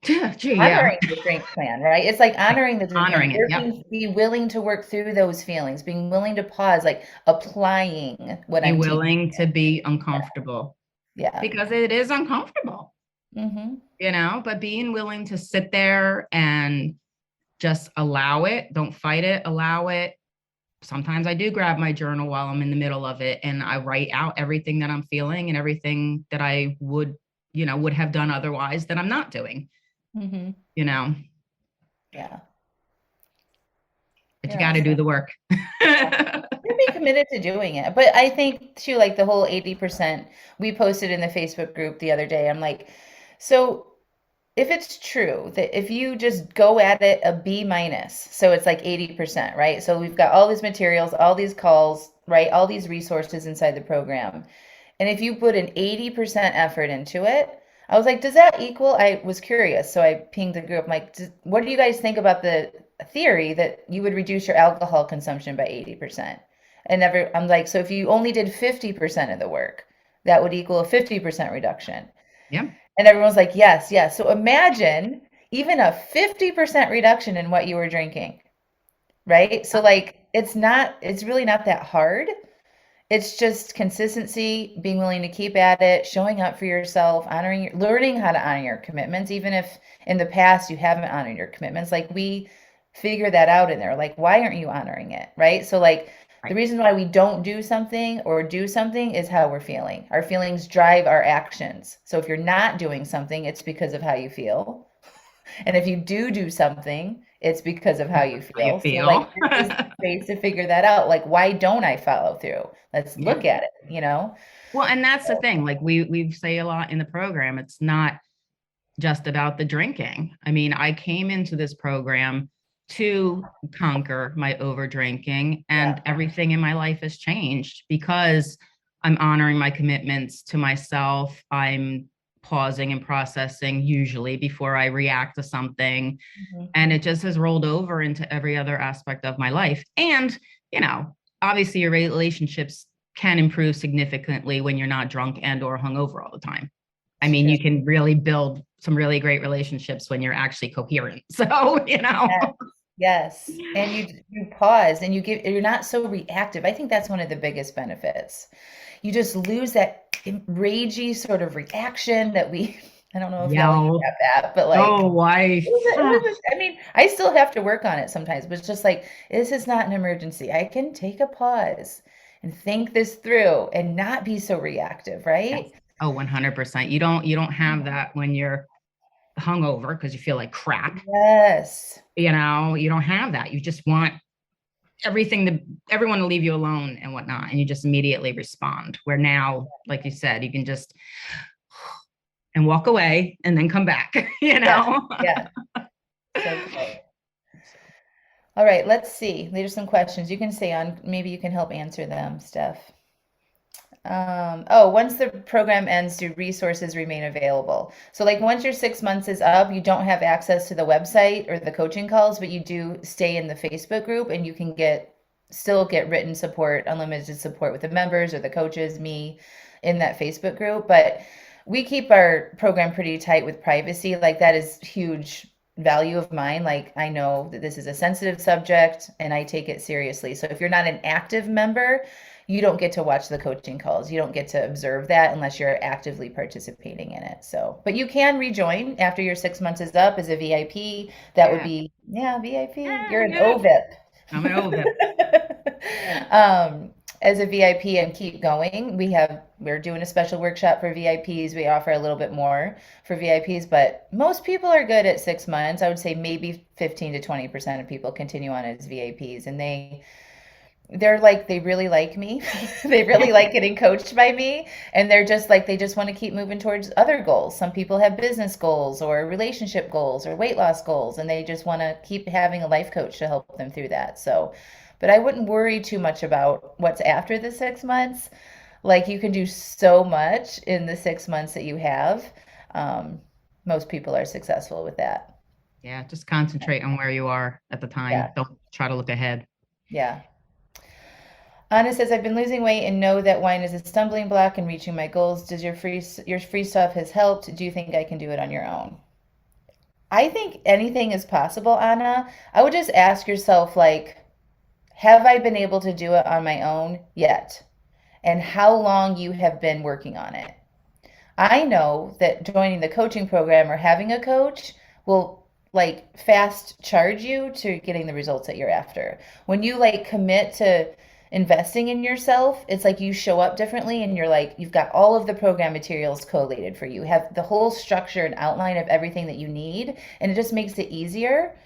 Gee, yeah. honoring the drink plan, right? It's like honoring the drink plan, Honoring it. Yep. be willing to work through those feelings, being willing to pause, like applying what Be I'm teaching. willing to be uncomfortable Yeah. because it is uncomfortable, Hmm. but being willing to sit there and just allow it, don't fight it, allow it. Sometimes I do grab my journal while I'm in the middle of it and I write out everything that I'm feeling and everything that I would have done otherwise that I'm not doing, Hmm. you know, Yeah. but you You're got to do awesome. the work. You'd be committed to doing it. But I think too, like the whole 80%, we posted in the Facebook group the other day. I'm like, so if it's true that if you just go at it a B minus, so it's like 80%, right? So we've got all these materials, all these calls, right? All these resources inside the program. And if you put an 80% effort into it, I was like, does that equal? I was curious. So I pinged the group. I'm like, what do you guys think about the theory that you would reduce your alcohol consumption by 80%? I'm like, so if you only did 50% of the work, that would equal a 50% reduction. Yeah. And everyone's like, yes, yes. So imagine even a 50% reduction in what you were drinking, right? So like it's really not that hard. It's just consistency, being willing to keep at it, showing up for yourself, learning how to honor your commitments, even if in the past you haven't honored your commitments. Like we figure that out in there. Like, why aren't you honoring it? Right. So, like, the Right. reason why we don't do something or do something is how we're feeling. Our feelings drive our actions. So, if you're not doing something, it's because of how you feel. And if you do something, it's because of how you How you feel. So, like, feel. this is space to figure that out. Like, why don't I follow through? Let's Yeah. look at it. Well, and that's the thing. Like we say a lot in the program, it's not just about the drinking. I mean, I came into this program to conquer my over drinking, Yeah. and everything in my life has changed because I'm honoring my commitments to myself. I'm pausing and processing usually before I react to something. Mhm. And it just has rolled over into every other aspect of my life. And, you know, obviously your relationships can improve significantly when you're not drunk and or hungover all the time. I mean, Sure. you can really build some really great relationships when you're actually coherent. So, you know. Yes. Yes. And you pause and you're not so reactive. I think that's one of the biggest benefits. You just lose that ragey sort of reaction that we I don't know if y'all Yell. have that, but like Oh, wife. I mean, I still have to work on it sometimes, but it's just like, this is not an emergency. I can take a pause and think this through and not be so reactive, Yes. right? Oh, 100%. You don't have that when you're hungover because you feel like crap. Yes. You know, you don't have that. You just want everyone to leave you alone and whatnot, and you just immediately respond. Where now, like you said, you can just and walk away and then come back. You Yeah. know. Yeah. So good. All right, let's see. There's some questions you can stay on. Maybe you can help answer them, Steph. Once the program ends, do resources remain available? So, like, once your 6 months is up, you don't have access to the website or the coaching calls, but you do stay in the Facebook group and you can still get written support, unlimited support with the members or the coaches, me in that Facebook group. But we keep our program pretty tight with privacy. Like, that is huge value of mine. Like, I know that this is a sensitive subject and I take it seriously. So, if you're not an active member, you don't get to watch the coaching calls. You don't get to observe that unless you're actively participating in it. So, but you can rejoin after your 6 months is up as a VIP. That would Yeah. be, yeah, VIP. Yeah, You're an yeah. I'm an OVIP. OVIP. As a VIP and keep going. We're doing a special workshop for VIPs. We offer a little bit more for VIPs, but most people are good at 6 months. I would say maybe 15 to 20% of people continue on as VIPs, and they're like they really like me. They really like getting coached by me, and they're just like they just want to keep moving towards other goals. Some people have business goals or relationship goals or weight loss goals, and they just want to keep having a life coach to help them through that. So, but I wouldn't worry too much about what's after the 6 months. Like, you can do so much in the 6 months that you have. um, Most people are successful with that. Yeah, just concentrate on where you are at the time. Yeah. Don't try to look ahead. Yeah. Anna says, I've been losing weight and know that wine is a stumbling block in reaching my goals. Does your free stuff has helped? Do you think I can do it on your own? I think anything is possible, Anna. I would just ask yourself, like, have I been able to do it on my own yet? And how long you have been working on it. I know that joining the coaching program or having a coach will like fast charge you to getting the results that you're after. When you like commit to investing in yourself, it's like you show up differently and you're like, you've got all of the program materials collated for you, have the whole structure and outline of everything that you need, and it just makes it easier.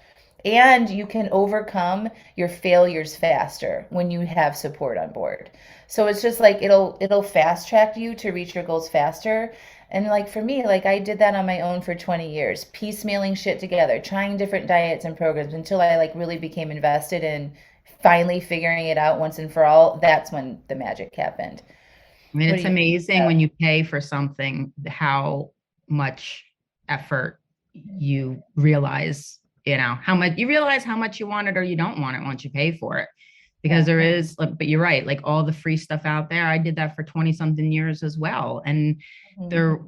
And you can overcome your failures faster when you have support on board. So it's just like it'll fast track you to reach your goals faster. And like for me, like I did that on my own for 20 years, piecemealing shit together, trying different diets and programs until I like really became invested in finally figuring it out once and for all. That's when the magic happened. I mean, What do it's you think? amazing when you pay for something, how much effort you realize, how much you want it or you don't want it once you pay for it. Because Yeah. there is, but you're right, like all the free stuff out there. I did that for 20 something years as well. And Mhm. they're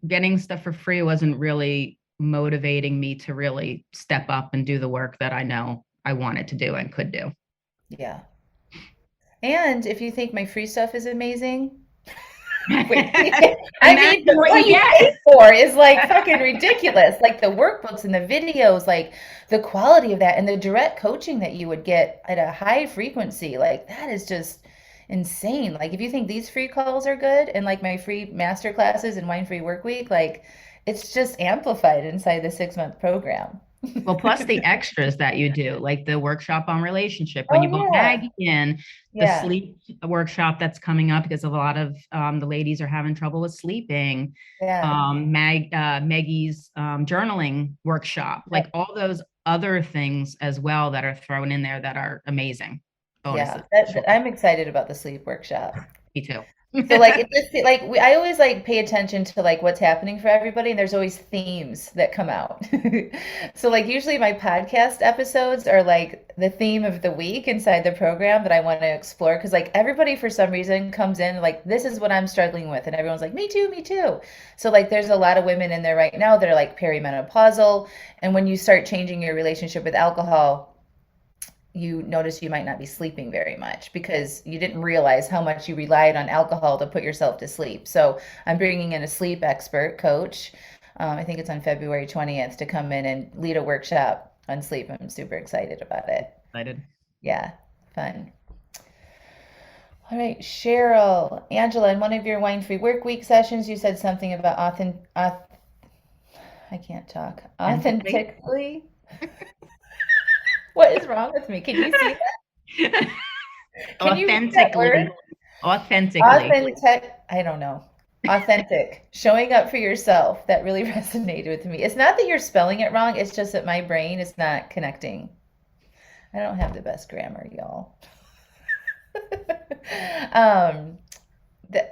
getting stuff for free wasn't really motivating me to really step up and do the work that I know I wanted to do and could do. Yeah. And if you think my free stuff is amazing, wait, I mean, Imagine what what you you get. pay for is like fucking ridiculous. Like the workbooks and the videos, like the quality of that and the direct coaching that you would get at a high frequency, like that is just insane. Like if you think these free calls are good and like my free master classes and wine free work week, like it's just amplified inside the 6 month program. Well, plus the extras that you do, like the workshop on relationship. When Oh you brought yeah. Maggie in, the Yeah. sleep workshop that's coming up because of a lot of the ladies are having trouble with sleeping. Yeah. Maggie's journaling workshop, like Yep. all those other things as well that are thrown in there that are amazing Yeah. bonuses for sure. I'm excited about the sleep workshop. Me too. So like it just like I always like pay attention to like what's happening for everybody, and there's always themes that come out. So like usually my podcast episodes are like the theme of the week inside the program that I want to explore because like everybody for some reason comes in like this is what I'm struggling with, and everyone's like me too, me too. So like there's a lot of women in there right now that are like perimenopausal, and when you start changing your relationship with alcohol, you notice you might not be sleeping very much because you didn't realize how much you relied on alcohol to put yourself to sleep. So I'm bringing in a sleep expert coach. I think it's on February 20th to come in and lead a workshop on sleep. I'm super excited about it. Excited. Yeah, fun. All right, Cheryl, Angela, in one of your wine-free work week sessions, you said something about I can't talk. Authentically. Authentically. What is wrong with me? Can you see that? Can you read that word? Authentically. Authentically. Authentic, I don't know. Authentic, showing up for yourself. That really resonated with me. It's not that you're spelling it wrong, it's just that my brain is not connecting. I don't have the best grammar, y'all. um,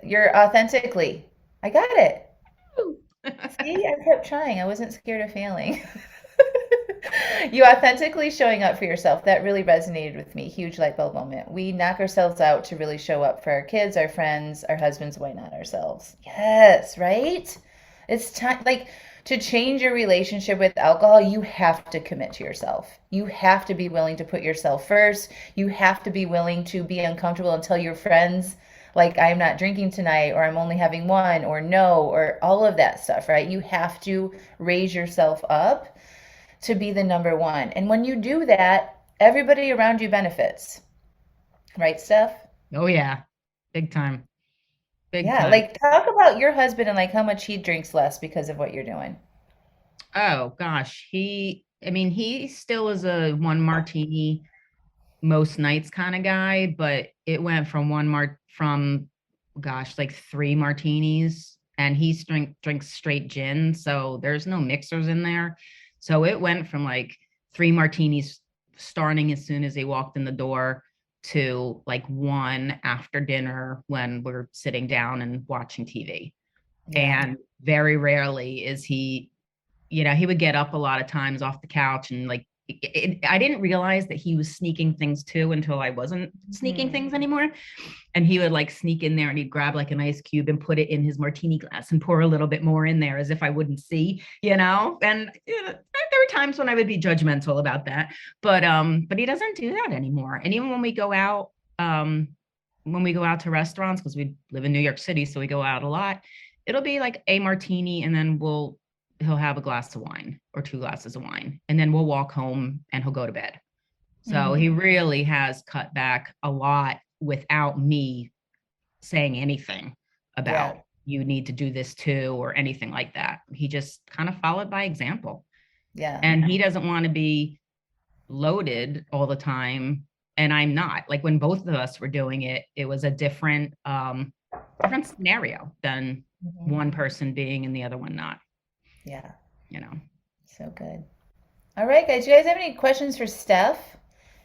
you're authentically. I got it. See, I kept trying. I wasn't scared of failing. You authentically showing up for yourself. That really resonated with me. Huge light bulb moment. We knock ourselves out to really show up for our kids, our friends, our husbands. Why not ourselves? Yes, right? It's time, like, to change your relationship with alcohol, you have to commit to yourself. You have to be willing to put yourself first. You have to be willing to be uncomfortable and tell your friends, like, I'm not drinking tonight, or I'm only having one, or no, or all of that stuff, right? You have to raise yourself up to be the number one. And when you do that, everybody around you benefits. Right, Steph? Oh yeah. Big time. Big Yeah, time. like talk about your husband and like how much he drinks less because of what you're doing. Oh gosh. I mean, he still is a one martini most nights kind of guy, but it went from gosh, like three martinis, and drinks straight gin, so there's no mixers in there. So it went from like three martinis starting as soon as he walked in the door to like one after dinner when we're sitting down and watching TV. Yeah. And very rarely is he, he would get up a lot of times off the couch and like I didn't realize that he was sneaking things too until I wasn't sneaking Mhm. things anymore. And he would like sneak in there and he'd grab like an ice cube and put it in his martini glass and pour a little bit more in there as if I wouldn't see, And there were times when I would be judgmental about that, but he doesn't do that anymore. And even when we go out to restaurants, because we live in New York City, so we go out a lot, it'll be like a martini and then he'll have a glass of wine or two glasses of wine, and then we'll walk home and he'll go to bed. So he Mhm. really has cut back a lot without me saying anything Yeah. about you need to do this too or anything like that. He just kind of followed by example. Yeah. And he doesn't want to be loaded all the time. And I'm not. Like when both of us were doing it, it was a different scenario than Mhm. one person being and the other one not, Yeah. you know. So good. All right, guys. Do you guys have any questions for Steph?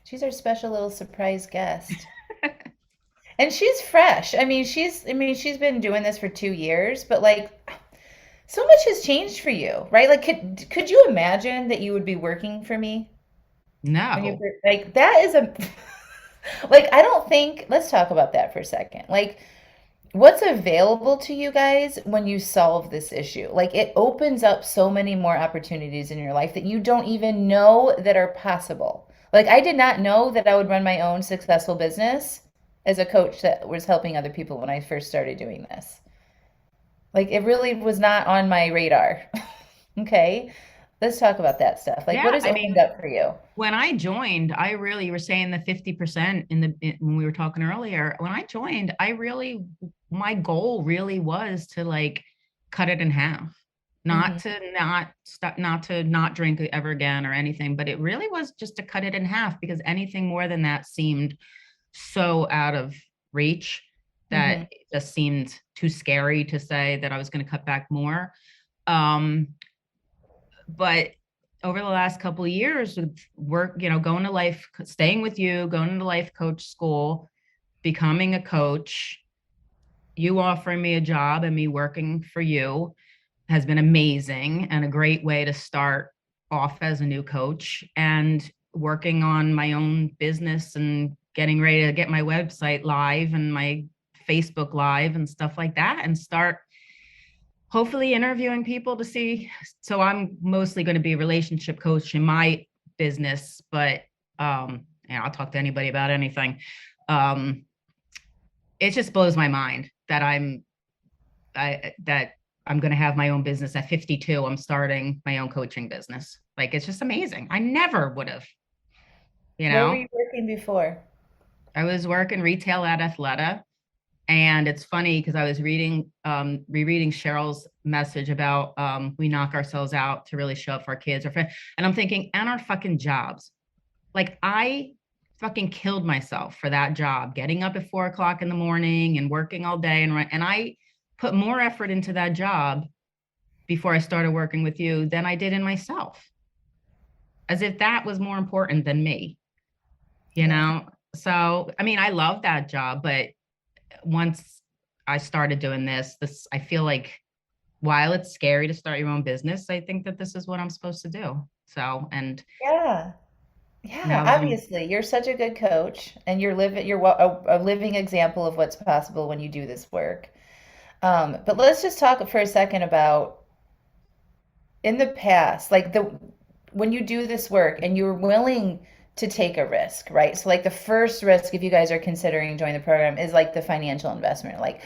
She's our special little surprise guest. And she's fresh. I mean, she's been doing this for 2 years, but like so much has changed for you, right? Like could you imagine that you would be working for me when you No. like that is a like I don't think let's talk about that for a second. Like what's available to you guys when you solve this issue? Like it opens up so many more opportunities in your life that you don't even know that are possible. Like I did not know that I would run my own successful business as a coach that was helping other people when I first started doing this. Like it really was not on my radar. Okay. Let's talk about that stuff. Like what Yeah, has I opened mean, up for you? when I joined, I really, you were saying the 50% when we were talking earlier. When I joined, my goal really was to like cut it in half, not Hmm. to not stop, not to not drink ever again or anything, but it really was just to cut it in half because anything more than that seemed so out of reach Hmm. that it just seemed too scary to say that I was going to cut back more. Um, but over the last couple of years with work, going to life, staying with you, going to life coach school, becoming a coach, you offering me a job and me working for you has been amazing and a great way to start off as a new coach, and working on my own business and getting ready to get my website live and my Facebook live and stuff like that, and start hopefully interviewing people to see. So I'm mostly going to be a relationship coach in my business, but I'll talk to anybody about anything. Um, it just blows my mind that I'm going to have my own business at 52. I'm starting my own coaching business. Like it's just amazing. I never would have, you Where were know. you working before? I was working retail at Athleta. And it's funny because I was rereading Cheryl's message about we knock ourselves out to really show up for our kids or friends. And I'm thinking, and our fucking jobs. Like I fucking killed myself for that job, getting up at 4 o'clock in the morning and working all day. And I put more effort into that job before I started working with you than I did in myself, as if that was more important than me, you Yeah. know? So, I mean, I love that job, but once I started doing this, I feel like while it's scary to start your own business, I think that this is what I'm supposed to do. So, and Yeah. Yeah, now that I'm, obviously, you're such a good coach and you're a living example of what's possible when you do this work. But let's just talk for a second about in the past, like the when you do this work and you're willing to take a risk, right? So like the first risk, if you guys are considering joining the program, is like the financial investment. Like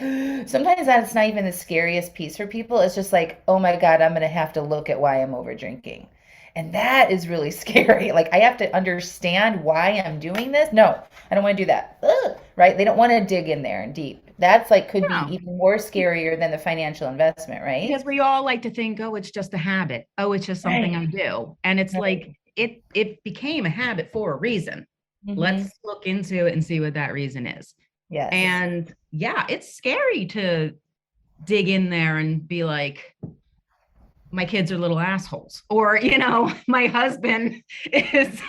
sometimes that's not even the scariest piece for people. It's just like, oh my God, I'm gonna have to look at why I'm over drinking. And that is really scary. Like I have to understand why I'm doing this. No, I don't want to do that. Ugh, right? They don't want to dig in there and deep. That's like could be no, even more scarier than the financial investment, right? because we all like to think, oh, it's just a habit. Oh, it's just something Right. I do. And it's Right. like it became a habit for a reason. Mm-hmm. Let's look into it and see what that reason is. Yes. And yeah, it's scary to dig in there and be like, my kids are little assholes, or my husband is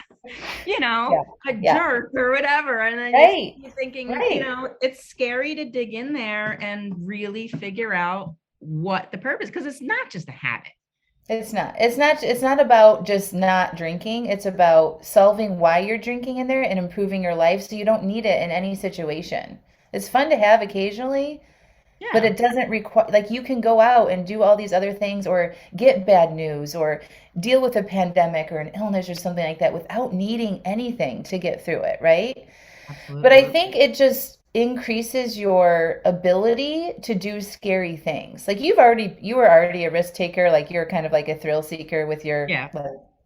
Yeah. a Yeah. jerk or whatever. And then Right. you're thinking, Right. it's scary to dig in there and really figure out what the purpose, because it's not just a habit. It's not. It's not about just not drinking. It's about solving why you're drinking in there and improving your life so you don't need it in any situation. It's fun to have occasionally, but Yeah, it doesn't require like you can go out and do all these other things or get bad news or deal with a pandemic or an illness or something like that without needing anything to get through it, right? But I absolutely. think it just increases your ability to do scary things. Like you were already a risk taker, like you're kind of like a thrill seeker with your Yeah,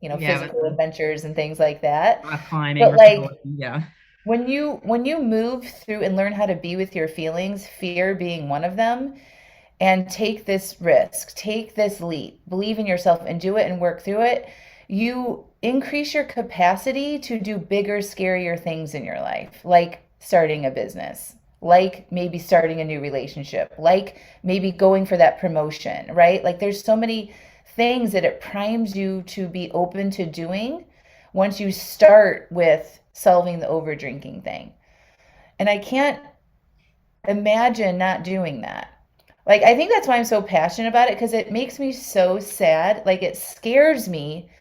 yeah, physical adventures and things like that. rock climbing, But like rappelling, yeah. when you move through and learn how to be with your feelings, fear being one of them, and take this risk, take this leap, believe in yourself and do it and work through it, you increase your capacity to do bigger, scarier things in your life, like starting a business, like maybe starting a new relationship, like maybe going for that promotion, right? Like there's so many things that it primes you to be open to doing once you start with solving the over drinking thing. And I can't imagine not doing that. Like, I think that's why I'm so passionate about it because it makes me so sad. Like, it scares me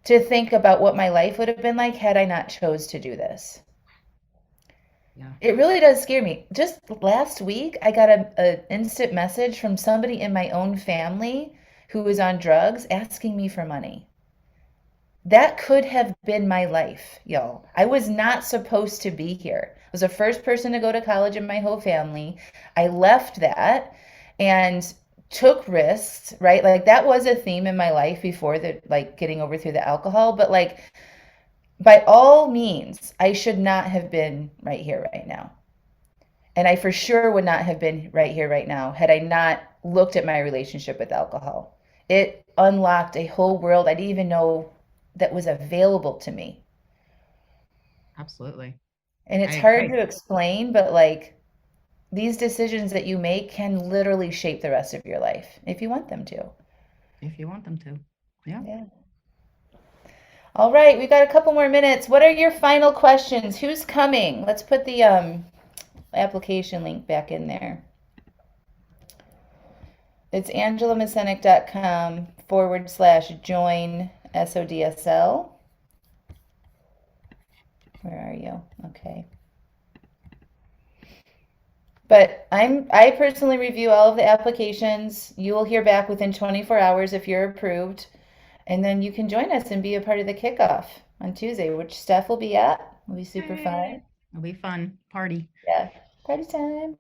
to think about what my life would have been like had I not chose to do this. Yeah. It really does scare me. Just last week, I got a instant message from somebody in my own family who was on drugs asking me for money. That could have been my life, y'all. I was not supposed to be here. was the first person to go to college in my whole family. I left that and took risks, right? Like that was a theme in my life before the like getting over through the alcohol, but like by all means, I should not have been right here right now. And I for sure would not have been right here right now had I not looked at my relationship with alcohol. It unlocked a whole world I didn't even know that was available to me. Absolutely. And I it's hard agree. to explain, but like these decisions that you make can literally shape the rest of your life if you want them to. If you want them to. Yeah. Yeah. All right, we got a couple more minutes. What are your final questions? Who's coming? Let's put the application link back in there. It's angelamascenik.com/join SODSL. Where are you? Okay. But I personally review all of the applications. You will hear back within 24 hours if you're approved. And then you can join us and be a part of the kickoff on Tuesday, which Steph will be at. It'll be super fun. It'll be fun. Party. Yeah. Party time.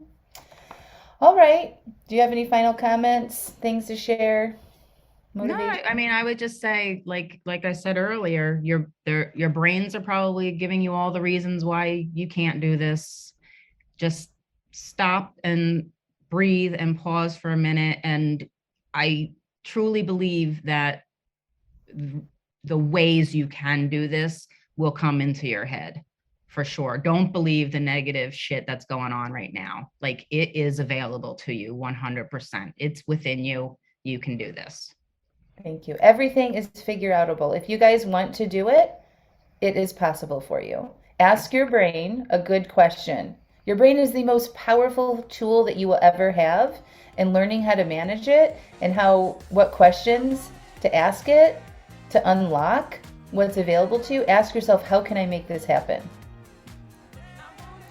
All right. Do you have any final comments, things to share? No, Motivation? I mean, I would just say, like I said earlier, your brains are probably giving you all the reasons why you can't do this. Just stop and breathe and pause for a minute. And I truly believe that the ways you can do this will come into your head for sure. Don't believe the negative shit that's going on right now. Like it is available to you 100%. It's within you. You can do this. Thank you. Everything is figure outable. If you guys want to do it, it is possible for you. Ask your brain a good question. Your brain is the most powerful tool that you will ever have, and learning how to manage it and what questions to ask it to unlock what's available to you. Ask yourself, how can I make this happen?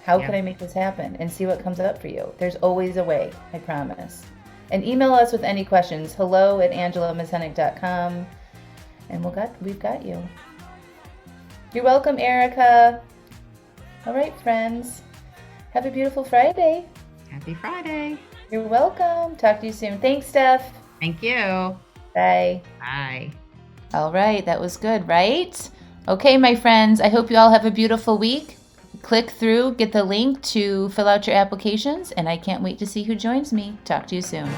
How Yeah. can I make this happen? And see what comes up for you. There's always a way, I promise. And email us with any questions. hello@angelamascenik.com. And we've got you. You're welcome, Erica. All right, friends. Have a beautiful Friday. Happy Friday. You're welcome. Talk to you soon. Thanks, Steph. Thank you. Bye. Bye. All right, that was good, right? Okay, my friends, I hope you all have a beautiful week. Click through, get the link to fill out your applications, and I can't wait to see who joins me. Talk to you soon.